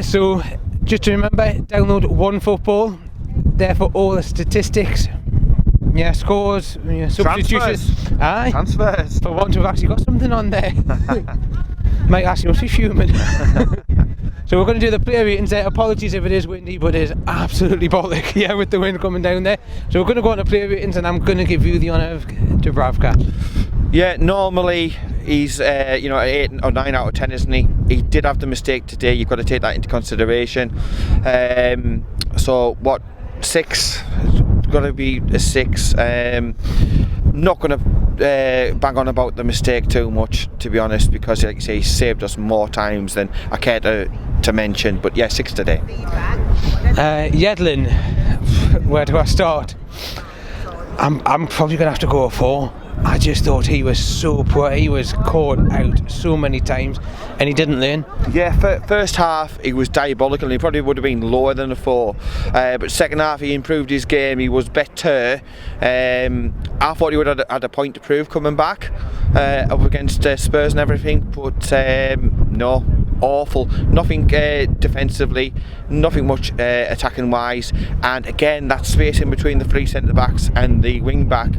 So just to remember, download OneFootball. There for all the statistics. Yeah, scores, substitutions. Aye. Transfers. For once we've actually got something on there. Mike actually must be fuming. So we're going to do the player ratings there. Apologies if it is windy, but it is absolutely bollock, yeah, with the wind coming down there. So we're going to go on to player ratings, and I'm going to give you the honour of Dubravka. Yeah, normally he's an 8 or 9 out of 10, isn't he? He did have the mistake today. You've got to take that into consideration. So what, 6? It's got to be a 6. Not going to bang on about the mistake too much, to be honest, because like you say, he saved us more times than I care to mention. But yeah, 6 today. Yedlin, where do I start? I'm probably going to have to go a 4. I just thought he was so poor. He was caught out so many times and he didn't learn. Yeah, first half he was diabolical and he probably would have been lower than a 4. But second half he improved his game, he was better. I thought he would have had a point to prove coming back up against Spurs and everything, but no. Awful, nothing defensively, nothing much attacking wise, and again that space in between the 3 centre backs and the wing back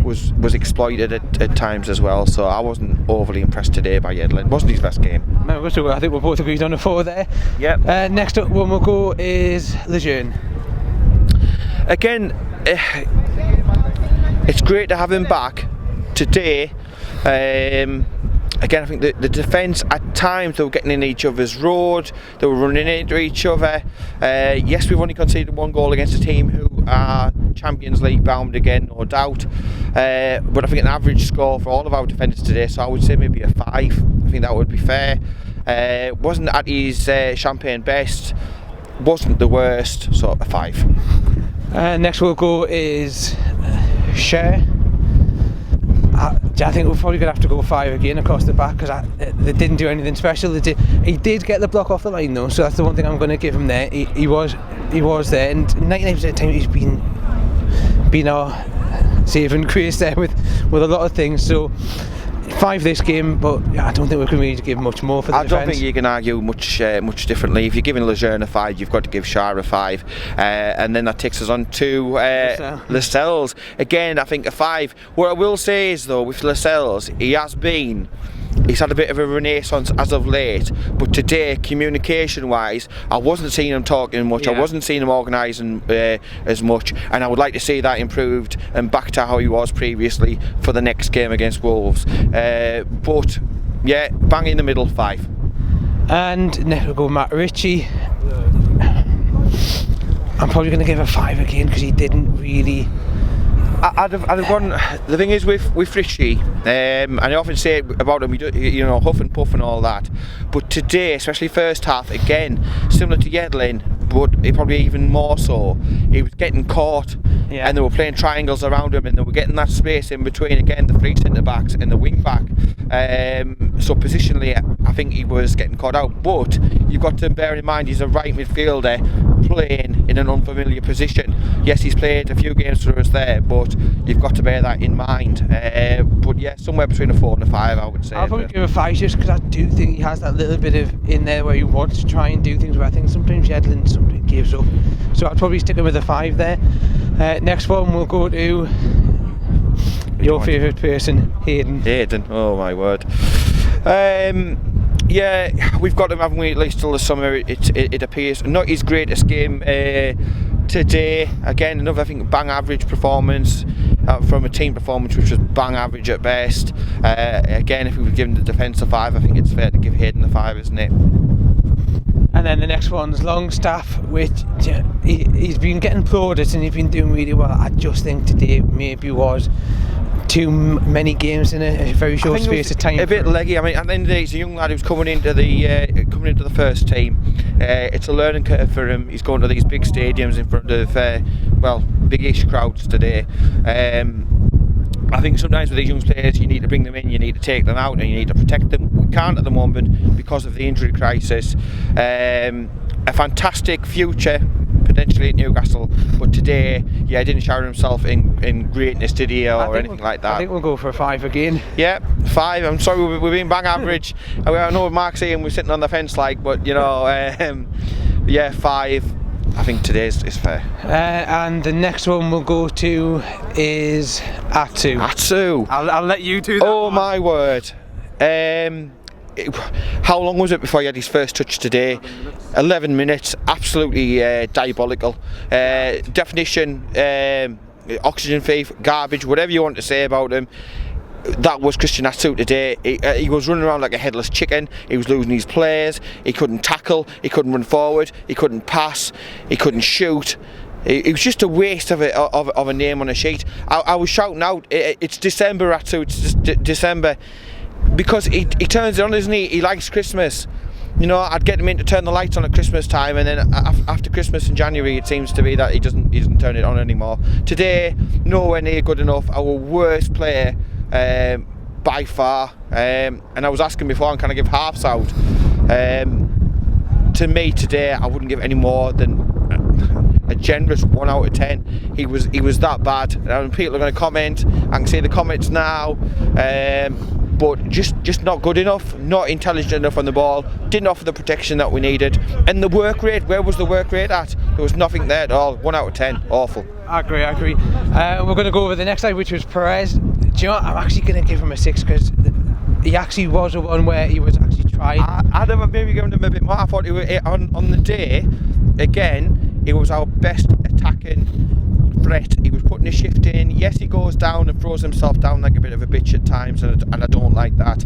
was exploited at times as well. So I wasn't overly impressed today by Yedlin. Wasn't his best game. No, so I think we're both agreed on a 4 there. Yep. Next up one we'll go is Lejeune. Again, it's great to have him back today. Again, I think the defence at times they were getting in each other's road, they were running into each other. Yes, we've only conceded 1 goal against a team who are Champions League bound again, no doubt. But I think an average score for all of our defenders today, so I would say maybe a 5. I think that would be fair. Wasn't at his champagne best, wasn't the worst, so a 5. Next we'll go is Schar. I think we're probably going to have to go 5 again across the back because they didn't do anything special. He did get the block off the line though, so that's the one thing I'm going to give him there. He was there, and 99% of the time he's been our saving grace there with a lot of things. So 5 this game, but I don't think we can really give much more for the defence. I don't think you can argue much differently. If you're giving Lejeune a 5, you've got to give Schar a 5, and then that takes us on to Lascelles. Again, I think a 5. What I will say is though, with Lascelles, he's had a bit of a renaissance as of late, but today, communication-wise, I wasn't seeing him talking much, I wasn't seeing him organising as much, and I would like to see that improved and back to how he was previously for the next game against Wolves. But yeah, bang in the middle, 5. And next we'll go Matt Ritchie. I'm probably going to give a 5 again because he didn't really... I'd have gone. The thing is with Ritchie, and I often say about him, huff and puff and all that. But today, especially first half, again similar to Yedlin, but probably even more so. He was getting caught, and they were playing triangles around him, and they were getting that space in between. Again, the 3 centre backs and the wing back. So positionally, I think he was getting caught out. But you've got to bear in mind he's a right midfielder playing in an unfamiliar position. Yes, he's played a few games for us there, but you've got to bear that in mind. But yeah, somewhere between a 4 and a 5, I would say. I'll probably give a 5 just because I do think he has that little bit of in there where he wants to try and do things, where I think sometimes Yedlin gives up. So I'd probably stick him with a 5 there. Next one we'll go to your favourite person, Hayden. Hayden, oh my word. Yeah, we've got him, haven't we, at least till the summer, it appears. Not his greatest game today. Again, another, I think, bang average performance from a team performance which was bang average at best. Again, if we were given the defence a 5, I think it's fair to give Hayden a 5, isn't it? And then the next one's Longstaff, which he's been getting plaudits and he's been doing really well. I just think today maybe was too many games in a very short space of time. A bit leggy. I mean, at the end of the day, he's a young lad who's coming into the first team. It's a learning curve for him. He's going to these big stadiums in front of big-ish crowds today. I think sometimes with these young players, you need to bring them in, you need to take them out, and you need to protect them. We can't at the moment because of the injury crisis. A fantastic future potentially at Newcastle, but today, yeah, he didn't shower himself in greatness, did he, or anything like that. I think we'll go for a 5 again. Yeah, 5. I'm sorry, we've been bang average. I know Mark's saying we're sitting on the fence, like, but you know, yeah, 5. I think today's is fair. And the next one we'll go to is Atsu. I'll let you do that. Oh my word. How long was it before he had his first touch today? 11 minutes. Absolutely diabolical. Definition, oxygen thief, garbage, whatever you want to say about him. That was Christian Atsu today. He was running around like a headless chicken. He was losing his players. He couldn't tackle. He couldn't run forward. He couldn't pass. He couldn't shoot. It was just a waste of a name on a sheet. I was shouting out, it's December, Atsu, it's just December. Because he turns it on, doesn't he? He likes Christmas. You know, I'd get him in to turn the lights on at Christmas time, and then after Christmas in January, it seems to be that he doesn't turn it on anymore. Today, nowhere near good enough. Our worst player by far. And I was asking before, can I give halves out? To me today, I wouldn't give any more than a generous 1 out of 10. He was that bad. And people are going to comment. I can see the comments now. But just not good enough, not intelligent enough on the ball, didn't offer the protection that we needed. And the work rate, where was the work rate at? There was nothing there at all. 1 out of 10, awful. I agree. We're going to go over the next guy, which was Perez. Do you know what? I'm actually going to give him a 6 because he actually was the one where he was actually trying. I'd have maybe given him a bit more. I thought he was, on the day, again, he was our best attacking threat. He was putting a shift in. Yes, he goes down and throws himself down like a bit of a bitch at times, and I don't like that.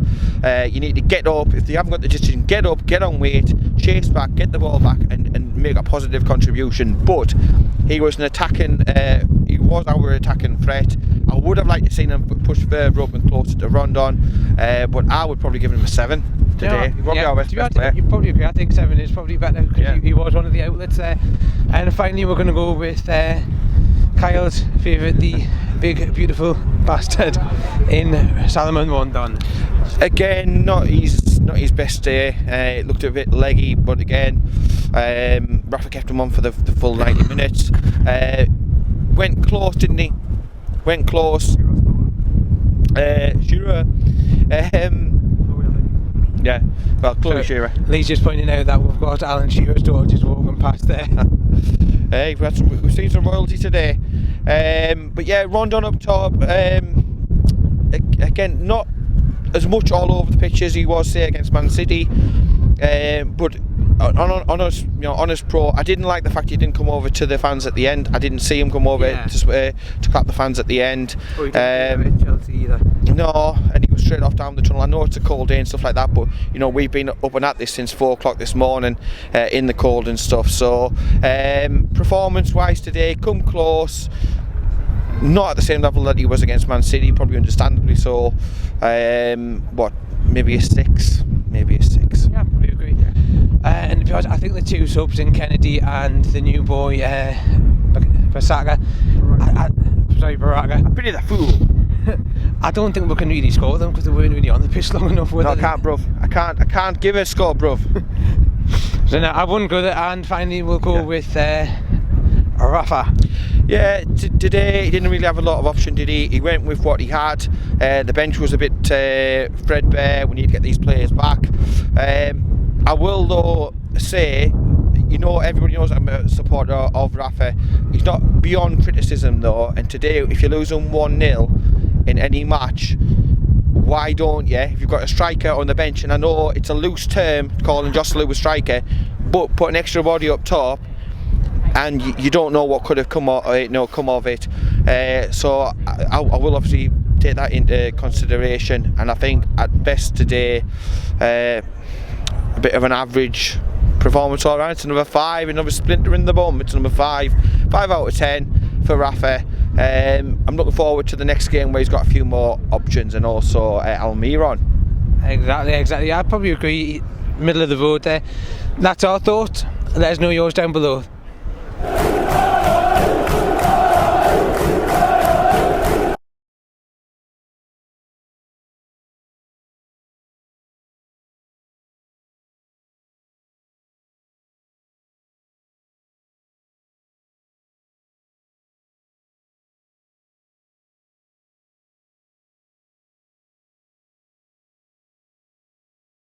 You need to get up. If you haven't got the decision, get up, get on weight, chase back, get the ball back, and make a positive contribution. But he was an attacking. He was our attacking threat. I would have liked to seen him push further up and closer to Rondon, but I would probably give him a 7 today. He probably our best player. You probably agree. I think 7 is probably better because he was one of the outlets there. And finally, we're going to go with Kyle's favourite, the big, beautiful bastard in Salomon Rondon. Again, not his best day. It looked a bit leggy, but again, Rafa kept him on for the full 90 minutes. Went close, didn't he? Went close. Shearer. Yeah, well, Chloe Shearer. Lee's just pointing out that we've got Alan Shearer's daughter just walking past there. Hey, we've seen some royalty today. But yeah, Rondon up top. Again, not as much all over the pitch as he was, say, against Man City. But on his pro, I didn't like the fact he didn't come over to the fans at the end. I didn't see him come over to clap the fans at the end. Oh, he didn't do Chelsea either. No, and he was straight off down the tunnel. I know it's a cold day and stuff like that, but you know, we've been up and at this since 4 o'clock this morning in the cold and stuff. So performance-wise today, come close. Not at the same level that he was against Man City, probably understandably so. Maybe a 6? Maybe a 6. Yeah, I probably agree. And because I think the 2 subs in Kennedy and the new boy Baraka. I pity the fool. I don't think we can really score them because they weren't really on the pitch long enough. No, I can't, bruv. I can't give a score, bruv. So no, I wouldn't go there. And finally, we'll go with Rafa. Yeah, today he didn't really have a lot of option, did he? He went with what he had. The bench was a bit threadbare. We need to get these players back. I will though say, you know, everybody knows I'm a supporter of Rafa. He's not beyond criticism though, and today if you're losing 1-0 in any match, why don't you, if you've got a striker on the bench, and I know it's a loose term calling Joselu a striker, but put an extra body up top, and you don't know what could have come of it. So I will obviously take that into consideration, and I think at best today, a bit of an average performance all right. It's another 5, another splinter in the bum. It's number 5 out of 10 for Rafa. I'm looking forward to the next game where he's got a few more options, and also Almiron. Exactly. I probably agree. Middle of the road there. That's our thought. Let us know yours down below.